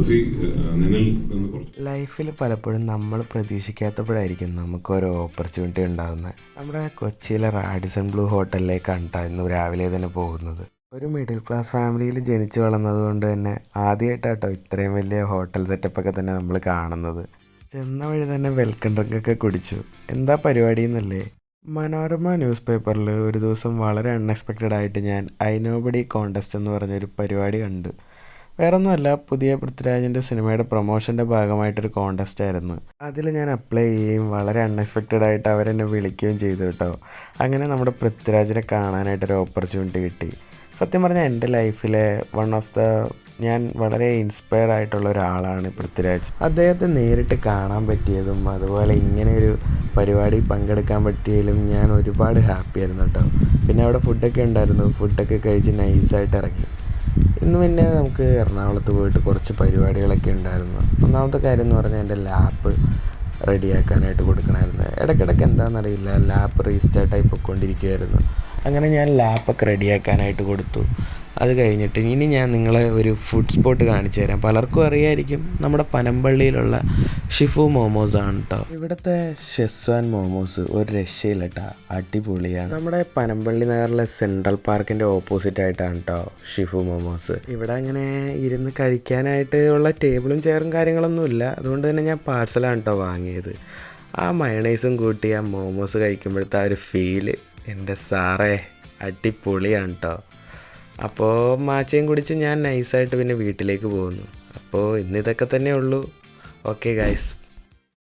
ഒത്തിരി നിന്നിൽ നിന്ന് കുറച്ച്. ലൈഫിൽ പലപ്പോഴും നമ്മൾ പ്രതീക്ഷിക്കാത്തപ്പോഴായിരിക്കും നമുക്കൊരു ഓപ്പർച്യൂണിറ്റി ഉണ്ടാകുന്നത്. നമ്മുടെ കൊച്ചിയിലെ റാഡിസൺ ബ്ലൂ ഹോട്ടലിലേക്കാണ് കേട്ടോ ഇന്ന് രാവിലെ തന്നെ പോകുന്നത്. ഒരു മിഡിൽ ക്ലാസ് ഫാമിലിയിൽ ജനിച്ചു വളർന്നത് കൊണ്ട് തന്നെ ആദ്യമായിട്ടാട്ടോ ഇത്രയും വലിയ ഹോട്ടൽ സെറ്റപ്പൊക്കെ തന്നെ നമ്മൾ കാണുന്നത്. ചെന്ന വഴി തന്നെ വെൽക്കം ഡ്രിങ്കൊക്കെ കുടിച്ചു. എന്താ പരിപാടി എന്നല്ലേ, മനോരമ ന്യൂസ് പേപ്പറിൽ ഒരു ദിവസം വളരെ അൺഎക്സ്പെക്റ്റഡ് ആയിട്ട് ഞാൻ ഐ നോബഡി കോൺടെസ്റ്റ് എന്ന് പറഞ്ഞൊരു പരിപാടി കണ്ടു. വേറൊന്നുമല്ല, പുതിയ പൃഥ്വിരാജിൻ്റെ സിനിമയുടെ പ്രൊമോഷൻ്റെ ഭാഗമായിട്ടൊരു കോൺടെസ്റ്റ് ആയിരുന്നു. അതിൽ ഞാൻ അപ്ലൈ ചെയ്യുകയും വളരെ അൺഎക്സ്പെക്റ്റഡ് ആയിട്ട് അവരെന്നെ വിളിക്കുകയും ചെയ്തു കേട്ടോ. അങ്ങനെ നമ്മുടെ പൃഥ്വിരാജിനെ കാണാനായിട്ടൊരു ഓപ്പർച്യൂണിറ്റി കിട്ടി. സത്യം പറഞ്ഞാൽ എൻ്റെ ലൈഫിലെ ഞാൻ വളരെ ഇൻസ്പയർ ആയിട്ടുള്ള ഒരാളാണ് പൃഥ്വിരാജ്. അദ്ദേഹത്തെ നേരിട്ട് കാണാൻ പറ്റിയതും അതുപോലെ ഇങ്ങനെയൊരു പരിപാടി പങ്കെടുക്കാൻ പറ്റിയതിലും ഞാൻ ഒരുപാട് ഹാപ്പി ആയിരുന്നു കേട്ടോ. പിന്നെ അവിടെ ഫുഡൊക്കെ ഉണ്ടായിരുന്നു. ഫുഡൊക്കെ കഴിച്ച് നൈസായിട്ട് ഇറങ്ങി. ഇന്ന് പിന്നെ നമുക്ക് എറണാകുളത്ത് പോയിട്ട് കുറച്ച് പരിപാടികളൊക്കെ ഉണ്ടായിരുന്നു. ഒന്നാമത്തെ കാര്യം എന്ന് പറഞ്ഞാൽ എൻ്റെ ലാപ്പ് റെഡിയാക്കാനായിട്ട് കൊടുക്കണമായിരുന്നു. ഇടയ്ക്കിടയ്ക്ക് എന്താണെന്നറിയില്ല, ലാപ്പ് റീസ്റ്റാർട്ടായി പൊയ്ക്കൊണ്ടിരിക്കുകയായിരുന്നു. അങ്ങനെ ഞാൻ ലാപ്പൊക്കെ റെഡിയാക്കാനായിട്ട് കൊടുത്തു. അത് കഴിഞ്ഞിട്ട് ഇനി ഞാൻ നിങ്ങളെ ഒരു ഫുഡ് സ്പോട്ട് കാണിച്ചു തരാം. പലർക്കും അറിയായിരിക്കും, നമ്മുടെ പനമ്പള്ളിയിലുള്ള ഷിഫു മോമോസ് ആണ് കേട്ടോ. ഇവിടുത്തെ ഷെസ്വാൻ മോമോസ് ഒരു രക്ഷയില്ല കേട്ടോ, അടിപൊളിയാണ്. നമ്മുടെ പനമ്പള്ളി നഗറിലെ സെൻട്രൽ പാർക്കിൻ്റെ ഓപ്പോസിറ്റ് ആയിട്ടാണ് കേട്ടോ ഷിഫു മോമോസ്. ഇവിടെ അങ്ങനെ ഇരുന്ന് കഴിക്കാനായിട്ട് ഉള്ള ടേബിളും ചെയറും കാര്യങ്ങളൊന്നുമില്ല. അതുകൊണ്ട് തന്നെ ഞാൻ പാഴ്സലാണ് കേട്ടോ വാങ്ങിയത്. ആ മയണൈസും കൂട്ടി ആ മോമോസ് കഴിക്കുമ്പോഴത്തെ ആ ഒരു ഫീല് എൻ്റെ സാറേ അടിപൊളിയാണ് കേട്ടോ. അപ്പോൾ മാച്ചയും കുടിച്ച് ഞാൻ നൈസായിട്ട് പിന്നെ വീട്ടിലേക്ക് പോകുന്നു. അപ്പോൾ ഇന്ന് ഇതൊക്കെ തന്നെ ഉള്ളൂ. Okay guys.